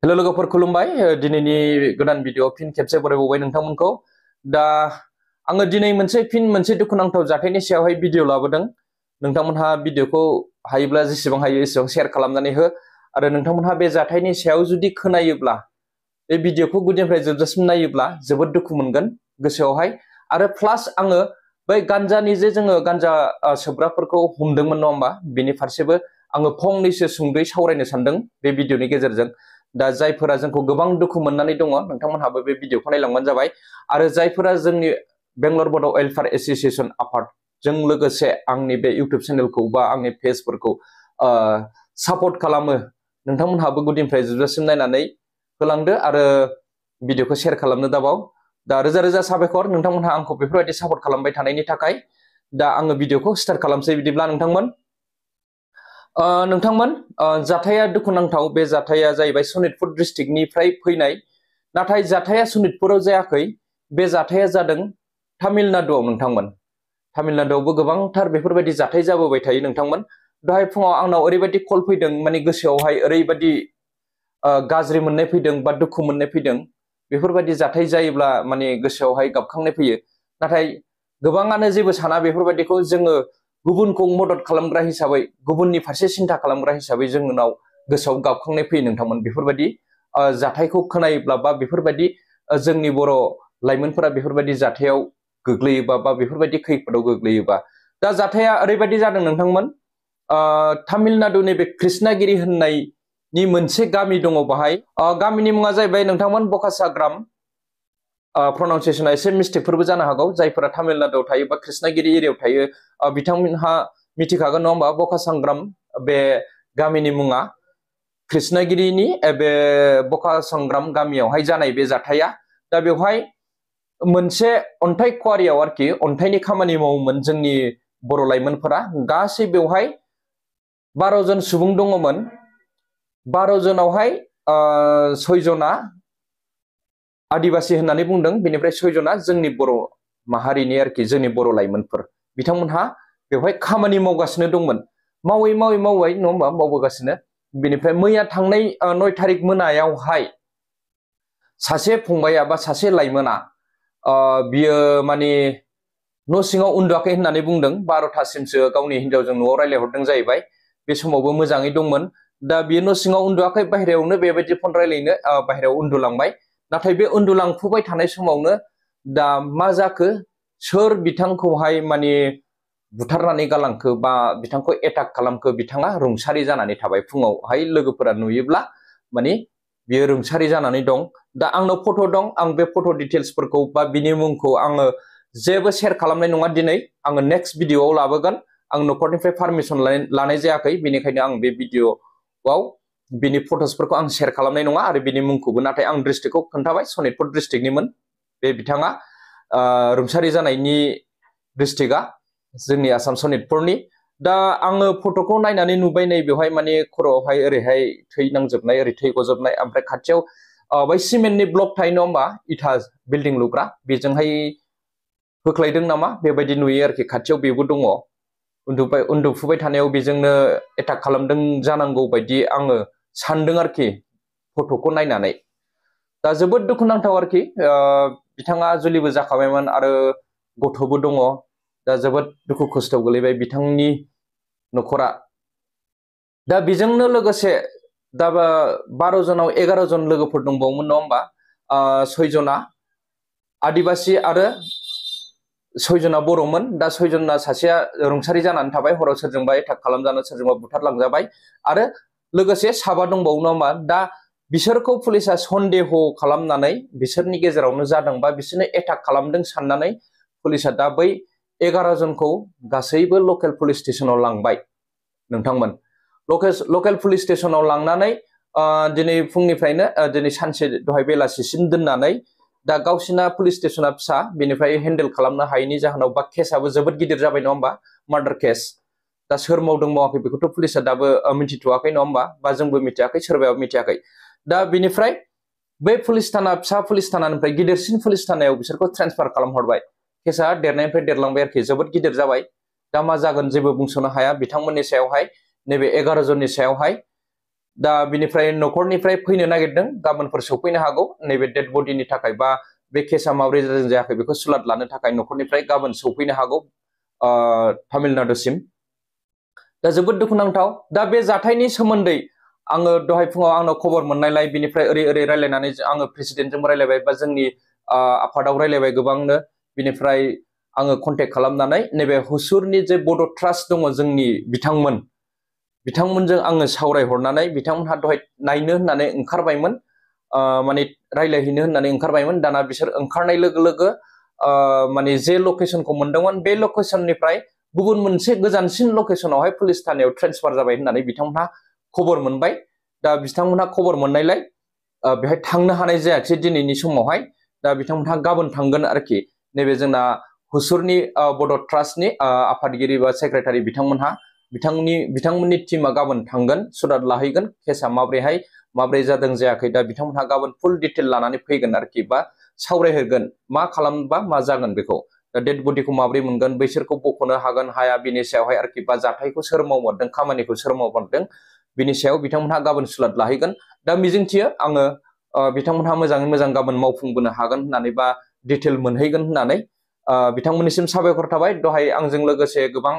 Hello लोगोफोर खुलुमबाय दिनैनि गोदान भिडिअ फिन खेबसे बरायबावबाय नोंथांमोनखौ दा आङो दिनै मोनसे दुखुनांथाव जाथायनि सायावहाय भिडिअ लाबोदों नोंथांमोनहा भिडिअखौ हायोब्ला जेसेबां हायो एसेबां शेयार खालामनानै हो आरो नोंथांमोनहा बे जाथायनि सायाव जुदि खोनायोब्ला बे भिडिअखौ गुदिनिफ्राय जोबजासिम नायोब्ला जोबोद दुखु मोनगोन गोसोआवहाय आरो प्लास आङो बै गान्जानि जे जोङो गान्जा सोबग्राफोरखौ हमदोंमोन नङा होमबा बेनि फारसेबो आङो फंनैसो सुंद'यै सावरायनो सानदों बे भिडिअनि गेजेरजों दा जायफोरा जोंखौ गोबां दुखु मोननानै दङ नोंथांमोनहाबो बे भिडिअखौ नायलांबानो जाबाय आरो जायफोरा जोंनि बेंगलर बड' वेलफेयार एसोसिएशन आफादजों लोगोसे आंनि बे इउटुब चेनेलखौ बा आंनि पेजफोरखौ सापर्ट खालामो नोंथांमोनहाबो गुदिनिफ्राय जोबजासिम नायनानै होलांदो आरो भिडिअखौ शेयार खालामनो दाबाव दा रोजा रोजा साबायखर नोंथांमोनहा आंखौ बेफोरबायदि सापर्ट खालामबाय थानायनि थाखाय दा आङो भिडिअखौ स्टार्ट खालामसै बिदिब्ला नोंथांमोन जाथाया दुखुनांथाव बे जाथाया जाहैबाय सनितपुर डिस्ट्रिक्टनिफ्राय फैनाय नाथाय जाथाया सनितपुराव जायाखै बे जाथाया जादों तामिलनाडुआव नोंथांमोन तामिलनाडुआवबो गोबांथार बेफोरबायदि जाथाय जाबोबाय थायो नोंथांमोन दहाय फुङाव आंनाव ओरैबायदि कल फैदों माने गोसोआवहाय ओरैबायदि गाज्रि मोननाय फैदों बा दुखु मोननाय फैदों बेफोरबायदि जाथाय जायोब्ला माने गोसोआवहाय गाबखांनाय फैयो नाथाय गोबाङानो जेबो साना बेफोरबायदिखौ जोङो गुबुनखौ मदद खालामग्रा हिसाबै गुबुननि फारसे सिन्था खालामग्रा हिसाबै जोंनाव गोसोआव गाबखांनाय फैयो नोंथांमोन बेफोरबायदि जाथायखौ खोनायोब्ला बा बेफोरबायदि जोंनि बर' लाइमोनफोरा बेफोरबायदि जाथायाव गोग्लैयोबा बा बेफोरबायदि खैफोदाव गोग्लैयोबा दा जाथाया ओरैबायदि जादों नोंथांमोन तामिलनाडुनि बे कृष्णागिरि होननायनि मोनसे गामि दङ बाहाय गामिनि मुङा जाहैबाय नोंथांमोन बकासाग्राम प्रनाउन्सिएसना एसे मिस्टेकफोरबो जानो हागौ जायफोरा तामिलनाडुआव थायो बा कृष्णागिरि एरियायाव थायो बिथांमोनहा मिथिखागोन नङा होमबा बकासाग्राम बे गामिनि मुङा कृष्णागिरिनि बे बकासाग्राम गामियावहाय जानाय बे जाथाया दा बेवहाय मोनसे अन्थाइ क्वारियाव आरोखि अन्थाइनि खामानि मावोमोन जोंनि बर' लाइमोनफोरा गासै बेवहाय 12 जन सुबुं दङमोन 12 जनावहाय 6 जना आदिबासि होननानै बुंदों बेनिफ्राय 6 जना जोंनि बर' माहारिनि आरोखि जोंनि बर' लाइमोनफोर बिथांमोनहा बेवहाय खामानि मावगासिनो दंमोन मावै नङा होमबा मावबोगासिनो बेनिफ्राय मैया थांनाय 9 थारिख मोनायावहाय सासे फंबाया बा सासे लाइमोना बियो माने न' सिङाव उन्दुआखै होननानै बुंदों 12थासिमसो गावनि हिनजावजों न'आव रायलायहरदों जाहैबाय बे समावबो मोजाङै दंमोन दा बियो न' सिङाव उन्दुआखै बाहेरायावनो बेबायदि फन रायलायनो बाहेरायाव उन्दुलांबाय नाथाय बे उन्दुलांफुबाय थानाय समावनो दा मा जाखो सोर बिथांखौहाय माने बुथारनानै गालांखो बा बिथांखौ एटाक खालामखो बिथाङा रुंसारि जानानै थाबाय फुङावहाय लोगोफोरा नुयोब्ला माने बियो रुंसारि जानानै दं दा आंनाव फट' दं आं बे फट' डिटेल्सफोरखौ बा बिनि मुंखौ आङो जेबो शेयार खालामनाय नङा दिनै आङो नेक्स्ट भिडिअआव लाबोगोन आं न'खरनिफ्राय पारमिसन लानाय जायाखै बेनिखायनो आं बे भिडिअआव बिनि फट'सफोरखौ आं शेयार खालामनाय नङा आरो बिनि मुंखौबो नाथाय आं डिस्ट्रिक्टखौ खोन्थाबाय सनितपुर डिस्ट्रिक्टनिमोन बे बिथाङा रुंसारि जानायनि डिस्ट्रिक्टआ जोंनि आसाम सनितपुरनि दा आङो फट'खौ नायनानै नुबाय नै बेवहाय माने खर'आवहाय ओरैहाय थै नांजोबनाय ओरै थै गजोबनाय ओमफ्राय खाथियाव बै सिमेन्टनि ब्लक थायो नङा होमबा इथा बिल्डिं लुग्रा बेजोंहाय होख्लायदों नामा बेबायदि नुयो आरोखि खाथियाव बेबो दङ उन्दुफुबाय थानायाव बेजोंनो एटाक खालामदों जानांगौ बायदि आङो सानदों आरोखि फट'खौ नायनानै दा जोबोद दुखुनांथाव आरोखि बिथाङा जुलिबो जाखाबायमोन आरो गथ'बो दङ दा जोबोद दुखु खस्थ'आव गोलैबाय बिथांनि न'खरा दा बेजोंनो लोगोसे दा 12 जनाव 11 जन लोगोफोर दंबावोमोन नङा होमबा 6 जना आदिबासि आरो 6 जना बर'मोन दा 6 जना सासेया रुंसारि जानानै थाबाय हराव सोरजोंबा एटाक खालामजानो सोरजोंबा बुथारलांजाबाय आरो लोगोसे 7 दंबावो नङा होमबा दा बिसोरखौ पुलिसा सन्देह खालामनानै बिसोरनि गेजेरावनो जादों बा बिसोरनो एटाक खालामदों साननानै पुलिसा दा बै 11 जनखौ गासैबो लकेल पुलिस स्टेशनाव लांबाय नोंथांमोन लकेल पुलिस स्टेशनाव लांनानै दिनै फुंनिफ्रायनो दिनै सानसे दहाय बेलासिसिम दोननानै दा गावसिना पुलिस स्टेशना फिसा बेनिफ्राय हेन्डेल खालामनो हायैनि जाहोनाव बा केसआबो जोबोद गिदिर जाबाय नङा होमबा मार्डार केस दा सोर मावदों मावाखै बेखौथ' पुलिसा दाबो मिथिथ'वाखै नङा होमबा बा जोंबो मिथियाखै सोरबायाबो मिथियाखै दा बेनिफ्राय बै पुलिस थाना फिसा पुलिस थानानिफ्राय गिदिरसिन पुलिस थानायाव बिसोरखौ ट्रेन्सफार खालामहरबाय केसआ देरनायनिफ्राय देरलांबाय आरोखि जोबोद गिदिर जाबाय दा मा जागोन जेबो बुंस'नो हाया बिथांमोननि सायावहाय नैबे 11 जननि सायावहाय दा बिनिफ्राय न'खरनिफ्राय फैनो नागिरदों गाबोनफोर सफैनो हागौ नैबे डेड बडिनि थाखाय बा बे केसा माबोरै जादों जायाखै बेखौ सुलाद लानो थाखाय न'खरनिफ्राय गाबोन सफैनो हागौ तामिलनाडुसिम। दा जोबोद दुखुनांथाव। दा बे जाथायनि सोमोन्दै आङो दहाय फुङाव आंनाव खबर मोननायलाय बिनिफ्राय ओरै रायलायनानै आङो प्रेसिडेन्टजोंबो रायलायबाय बा जोंनि आफादाव रायलायबाय गोबांनो। बिनिफ्राय आङो कन्टेक्ट खालामनानै नैबे हुसुरनि जे बड' ट्रास्ट दङ जोंनि बिथांमोनजों आङो सावरायहरनानै बिथांमोनहा दहाय नायनो होननानै ओंखारबायमोन, माने रायलायहैनो होननानै ओंखारबायमोन। दाना बिसोर ओंखारनाय लोगो लोगो माने जे लकेसनखौ मोनदोंमोन बे लकेसननिफ्राय गुबुन मोनसे गोजानसिन लकेसनावहाय पुलिस थानायाव ट्रेन्सफार जाबाय होननानै बिथांमोनहा खबर मोनबाय। दा बिथांमोनहा खबर मोननायलाय बेहाय थांनो हानाय जायाखिसै दिनैनि समावहाय। दा बिथांमोनहा गाबोन थांगोन आरोखि। नैबे जोंना हुसुरनि बड' ट्रास्टनि आफादगिरि बा सेक्रेटारि बिथांमोनहा बिथांमोननि टीमा गाबोन थांगोन, सुलाद लाहैगोन, केसा माब्रै जादों जायाखै। दा बिथांमोनहा गाबोन फुल डिटेल लानानै फैगोन आरोखि, बा सावरायहोगोन मा खालामबा मा जागोन बेखौ। दा डेड बडिखौ माब्रै मोनगोन, बैसोरखौ बख'नो हागोन हाया बिनि सायावहाय आरोखि, बा जाथायखौ सोर मावमारदों, खामानिखौ सोर मावमारदों बिनि सायाव बिथांमोनहा गाबोन सुलाद लाहैगोन। दा मिजिंथियो आङो बिथांमोनहा मोजाङै मोजां गाबोन मावफुंबोनो हागोन होननानै बा डिटेल मोनहैगोन होननानै बिथांमोननिसिम साबायखर थाबाय। दहाय आंजों लोगोसे गोबां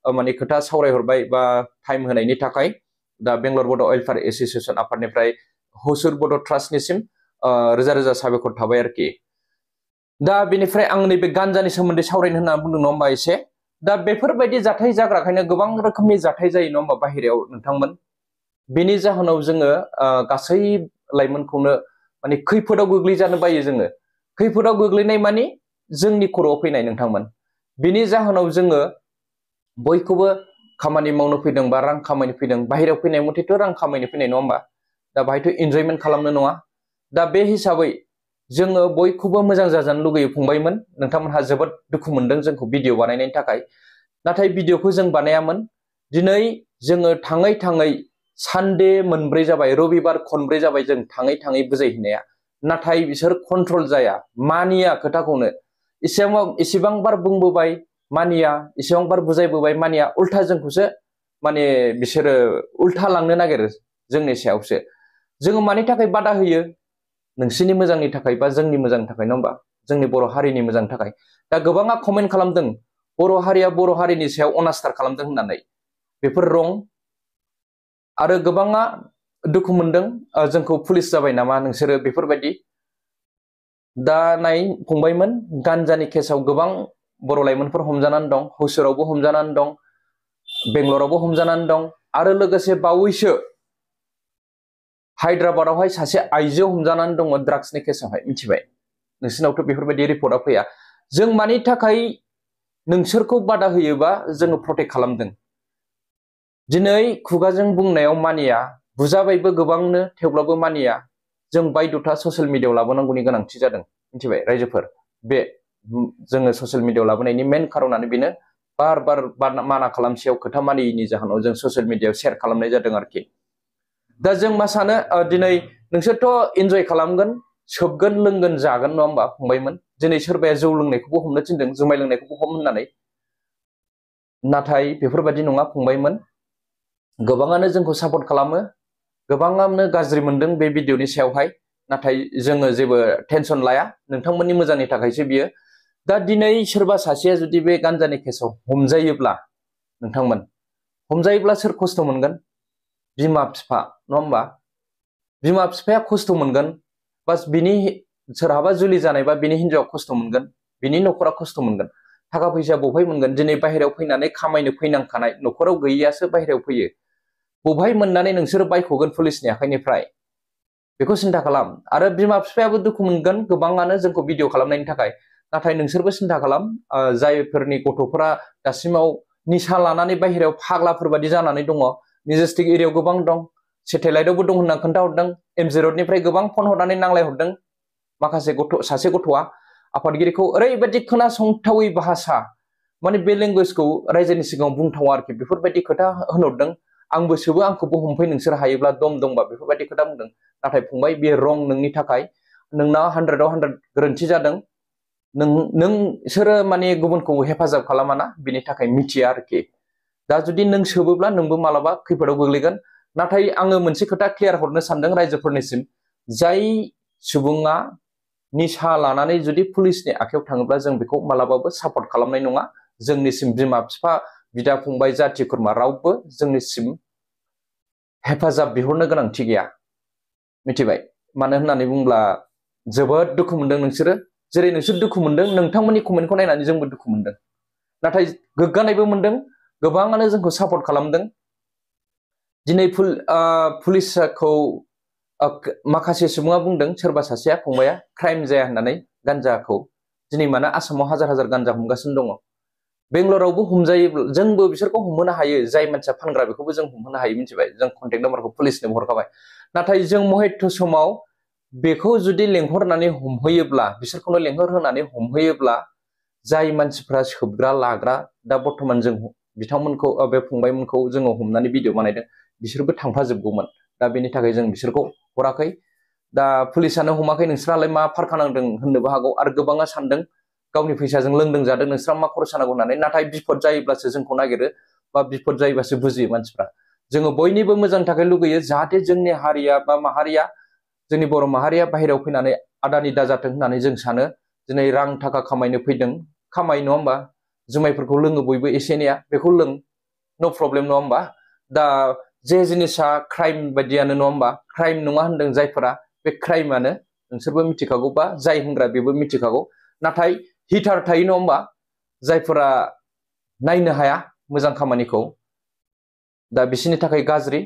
माने खोथा सावरायहरबाय बा टाइम होनायनि थाखाय। दा बेंगलर बड' वेलफेयार एस'सिएशन आफादनिफ्राय हुसुर बड' ट्रास्टनिसिम रोजा रोजा साबायखर थाबाय आरोखि। दा बेनिफ्राय आं नैबे गान्जानि सोमोन्दै सावरायनो होनना बुंदों नङा होमबा एसे। दा बेफोरबायदि जाथाय जाग्राखायनो गोबां रोखोमनि जाथाय जायो नङा होमबा बाहेरायाव नोंथांमोन। बेनि जाहोनाव जोङो गासै लाइमोनखौनो माने खैफोदाव गोग्लैजानो बायो जोङो। खैफोदाव गोग्लैनाय माने जोंनि खर'आव फैनाय नोंथांमोन। बिनि जाहोनाव जोङो बयखौबो खामानि मावनो फैदों बा रां खामायनो फैदों, बाहेरायाव फैनाय मथेथ' रां खामायनो फैनाय नङा होमबा। दा बाहायथ' इन्जयमेन्ट खालामनो नङा। दा बे हिसाबै जोङो बयखौबो मोजां जाजानो लुगैयो फंबायमोन। नोंथांमोनहा जोबोद दुखु मोनदों जोंखौ भिडिअ बानायनायनि थाखाय। नाथाय भिडिअखौ जों बानायामोन। दिनै जोङो थाङै थाङै सानडे मोनब्रै जाबाय, रबिबार खनब्रै जाबाय जों थाङै थाङै बुजायहैनाया। नाथाय बिसोर कन्ट्रल जाया, मानिया खोथाखौनो। एसेबांबार बुंबोबाय मानिया, एसेबांबार बुजायबोबाय मानिया, उल्था जोंखौसो माने बिसोरो उल्था लांनो नागिरो जोंनि सायावसो। जोङो मानि थाखाय बादा होयो? नोंसोरनि मोजांनि थाखाय बा जोंनि मोजांनि थाखाय नङा होमबा, जोंनि बर' हारिनि मोजांनि थाखाय। दा गोबाङा कमेन्ट खालामदों बर' हारिया बर' हारिनि सायाव अनास्थार खालामदों होननानै। बेफोर रं। आरो गोबाङा दुखु मोनदों जोंखौ पुलिस जाबाय नामा नोंसोरो बेफोरबायदि। दा नाय फंबायमोन, गान्जानि केसाव गोबां बर' लाइमोनफोर हमजानानै दं, हुसुरावबो हमजानानै दं, बेंगलरावबो हमजानानै दं, आरो लोगोसे बावैसो हायद्राबादावहाय सासे आइजो हमजानानै दङ ड्राग्सनि केसावहाय, मिथिबाय। नोंसिनावथ' बेफोरबायदि रिपर्टआ फैया। जों मानि थाखाय नोंसोरखौ बादा होयोबा जोङो प्रटेक्ट खालामदों। दिनै खुगाजों बुंनायाव मानिया, बुजाबायबो गोबांनो, थेवब्लाबो मानिया। जों बायद'था ससियेल मिडियायाव लाबोनांगौनि गोनांथि जादों, मिथिबाय रायजोफोर। बे जोङो ससियेल मिडियायाव लाबोनायनि मेन खारनानो बेनो, बार बार माना खालामसेयाव खोथा मानियैनि जाहोनाव जों ससियेल मिडियायाव शेयार खालामनाय जादों आरोखि। दा जों मा सानो, दिनै नोंसोरथ' इन्जय खालामगोन, सोबगोन, लोंगोन, जागोन नङा होमबा फंबायमोन। दिनै सोरबाया जौ लोंनायखौबो हमनो थिनदों, जुमाय लोंनायखौबो हम होननानै। नाथाय बेफोरबायदि नङा फंबायमोन। गोबाङानो जोंखौ सापर्ट खालामो, गोबाङानो गाज्रि मोनदों बे भिडिअनि सायावहाय। नाथाय जोङो जेबो टेनसन लाया, नोंथांमोननि मोजांनि थाखायसो बियो। दा दिनै सोरबा सासेया जुदि बे गान्जानि केसाव हमजायोब्ला, नोंथांमोन हमजायोब्ला सोर खस्थ' मोनगोन? बिमा बिफा नङा होमबा। बिमा बिफाया खस्थ' मोनगोन, बास बिनि सोरहाबा जुलि जानायबा बिनि हिनजावा खस्थ' मोनगोन, बिनि न'खरा खस्थ' मोनगोन। थाखा फैसा बबेहाय मोनगोन? दिनै बाहेरायाव फैनानै खामायनो फैनांखानाय, न'खराव गैयैयासो बाहेरायाव फैयो। बबेहाय मोननानै नोंसोरो बायख'गोन पुलिसनि आखाइनिफ्राय? बेखौ सिन्था खालाम। आरो बिमा बिफायाबो दुखु मोनगोन गोबाङानो जोंखौ भिडिअ खालामनायनि थाखाय। नाथाय नोंसोरबो सिन्था खालाम, जायफोरनि गथ'फोरा दासिमाव निसा लानानै बाहेरायाव फाग्लाफोर बायदि जानानै दङ। मेजेस्टिक एरियायाव गोबां दं, सेटेलाइटआवबो दं होनना खोन्थाहरदों। MG र'डनिफ्राय गोबां फन हरनानै नांलायहरदों माखासे सासे गथ'आ आफादगिरिखौ ओरैबायदि खोनासंथावै भाषा, माने बे लेंगुवेजखौ रायजोनि सिगाङाव बुंथावा आरोखि, बेफोरबायदि खोथा होनहरदों। आंबो सोबो, आंखौबो हमफै नोंसोर हायोब्ला, दम दंबा, बेफोरबायदि खोथा बुंदों। नाथाय फंबाय बे रं नोंनि थाखाय, नोंना 100आव 100 गोरोन्थि जादों। नोंसोरो माने गुबुनखौ हेफाजाब खालामाना, बिनि थाखाय मिथिया आरोखि। दा जुदि नों सोबोब्ला नोंबो मालाबा खैफोदाव गोग्लैगोन। नाथाय आङो मोनसे खोथा क्लियार हरनो सानदों रायजोफोरनिसिम, जाय सुबुङा निसा लानानै जुदि पुलिसनि आखायाव थाङोब्ला जों बेखौ मालाबाबो सापर्ट खालामनाय नङा। जोंनिसिम बिमा बिफा बिदा फंबाय जाथि खुरमा रावबो जोंनिसिम हेफाजाब बिहरनो गोनांथि गैया, मिथिबाय? मानो होननानै बुंब्ला जोबोद दुखु मोनदों नोंसोरो, जेरै नोंसोर दुखु मोनदों नोंथांमोननि कमेन्टखौ नायनानै जोंबो दुखु मोनदों, नाथाय गोग्गानायबो मोनदों, गोबाङानो जोंखौ सापर्ट खालामदों। दिनै पुलिसखौ माखासे सुबुङा बुंदों, सोरबा सासेया फंबाया क्राइम जाया होननानै गान्जाखौ, दिनै मानो आसामाव हाजार हाजार गान्जा हमगासिनो दङ। बेंगलरावबो हमजायो, जोंबो बिसोरखौ हमहोनो हायो, जाय मानसिया फानग्रा बेखौबो जों हमहोनो हायो, मिथिबाय? जों कन्टेक्ट नाम्बारखौ पुलिसनो हरखाबाय। नाथाय जों महत्त समाव बेखौ जुदि लेंहरनानै हमहोयोब्ला, बिसोरखौनो लेंहरहोनानै हमहोयोब्ला, जाय मानसिफ्रा सोबग्रा लाग्रा, दा बर्थमान जों बिथांमोनखौ बे फंबायमोनखौ जोङो हमनानै भिडिअ बानायदों, बिसोरबो थांफाजोबगौमोन। दा बेनि थाखाय जों बिसोरखौ हराखै। दा पुलिसानो हमाखै, नोंस्रालाय मा फारखा नांदों होननोबो हागौ, आरो गोबाङा सानदों गावनि फैसाजों लोंदों जादों, नोंस्रा मा खरसा नांगौ होननानै। नाथाय बिपद जायोब्लासो जोंखौ नागिरो, बा बिपद जायोब्लासो बुजियो मानसिफ्रा। जोङो बयनिबो मोजांनि थाखाय लुगैयो, जाहाथे जोंनि हारिया बा माहारिया, जोंनि बर' माहारिया बाहेरायाव फैनानै आदानि दाजाथों होननानै जों सानो। दिनै रां थाखा खामायनो फैदों, खामाय, नङा होमबा? जुमायफोरखौ लोङो बयबो एसे एनैया, बेखौ लों, नो प्रब्लेम, नङा होमबा? दा जे जिनिसा क्राइम बायदियानो, नङा होमबा? क्राइम नङा होनदों जायफोरा, बे क्राइमानो, नोंसोरबो मिथिखागौ, बा जाय होनग्रा बेबो मिथिखागौ। नाथाय हिटार थायो, नङा होमबा? जायफोरा नायनो हाया मोजां खामानिखौ, दा बिसोरनि थाखाय गाज्रि।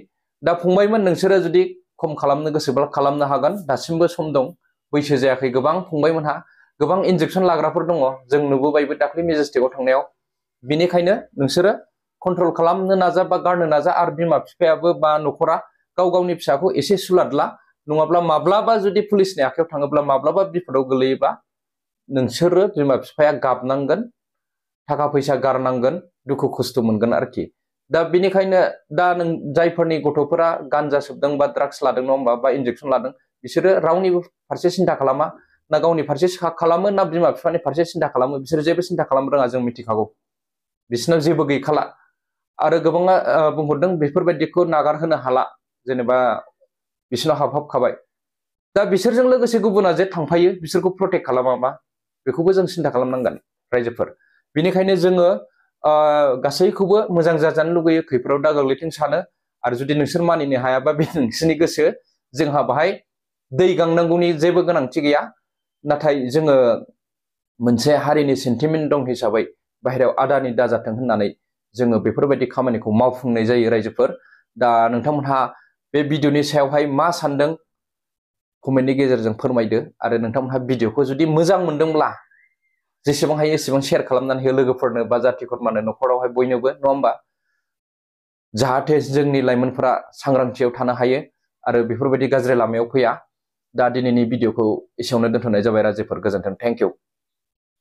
दा फंबायमोन, नोंसोरो जुदि खम खालामनो गोसोब्ला खालामनो हागोन, दासिमबो सम दं, बैसो जायाखै गोबां फंबायमोनहा, गोबां इन्जेक्सन लाग्राफोर दङ, जों नुबोबायबो दाख्लै मेजेस्टिकआव थांनायाव। बिनिखायनो नोंसोरो कन्ट्रल खालामनो नाजा बा गारनो नाजा, आरो बिमा बिफायाबो बा न'खरा गाव गावनि फिसाखौ एसे सुलादला, नङाब्ला माब्लाबा जुदि पुलिसनि आखायाव थाङोब्ला, माब्लाबा बिपदाव गोलैयोबा, नोंसोरो बिमा बिफाया गाबनांगोन, थाखा फैसा गारनांगोन, दुखु खस्थ' मोनगोन आरोखि। दा बेनिखायनो दा जायफोरनि गथ'फोरा गान्जा सोबदों बा ड्राग्स लादों, नङा होमबा, बा इन्जेक्सन लादों, बिसोरो रावनिबो फारसे सिन्था खालामा, ना गावनि फारसे खालामो, ना बिमा बिफानि फारसे सिन्था खालामो, बिसोरो जेबो सिन्था खालामनो रोङा, जों मिथिखागौ, बिसोरनाव जेबो गैखाला। आरो गोबाङा बुंहरदों बेफोरबायदिखौ नागारहोनो हाला, जेनेबा बिसोरनाव हाबहाबखाबाय। दा बिसोरजों लोगोसे गुबुना जे थांफायो, बिसोरखौ प्रटेक्ट खालामाबा, बेखौबो जों सिन्था खालामनांगोन रायजोफोर। बेनिखायनो जोङो गासैखौबो मोजां जाजानो लुगैयो, खैफोदाव दा गोग्लैथों सानो। आरो जुदि नोंसोर मानिनो हायाबा बे नोंसोरनि गोसो, जोंहा बाहाय दै गांनांगौनि जेबो गोनांथि गैया। नाथाय जोङो मोनसे हारिनि सेन्टिमेन्ट दं हिसाबै बाहेरायाव आदानि दाजाथों होननानै जोङो बेफोरबायदि खामानिखौ मावफुंनाय जायो रायजोफोर। दा नोंथांमोनहा बे भिडिअनि सायावहाय मा सानदों कमेन्टनि गेजेरजों फोरमायदो। आरो नोंथांमोनहा भिडिअखौ जुदि मोजां मोनदोंब्ला जेसेबां हायो एसेबां शेयार खालामनानै हो लोगोफोरनो बा जाथि खुरमानो, न'खरावहाय बयनोबो, नङा होमबा? जाहाथे जोंनि लाइमोनफोरा सांग्रांथियाव थानो हायो आरो बेफोरबायदि गाज्रि लामायाव फैया। दा दिनैनि भिडिअखौ एसेयावनो दोनथ'नाय जाबाय रायजोफोर, गोजोन्थों, थेंक इउ।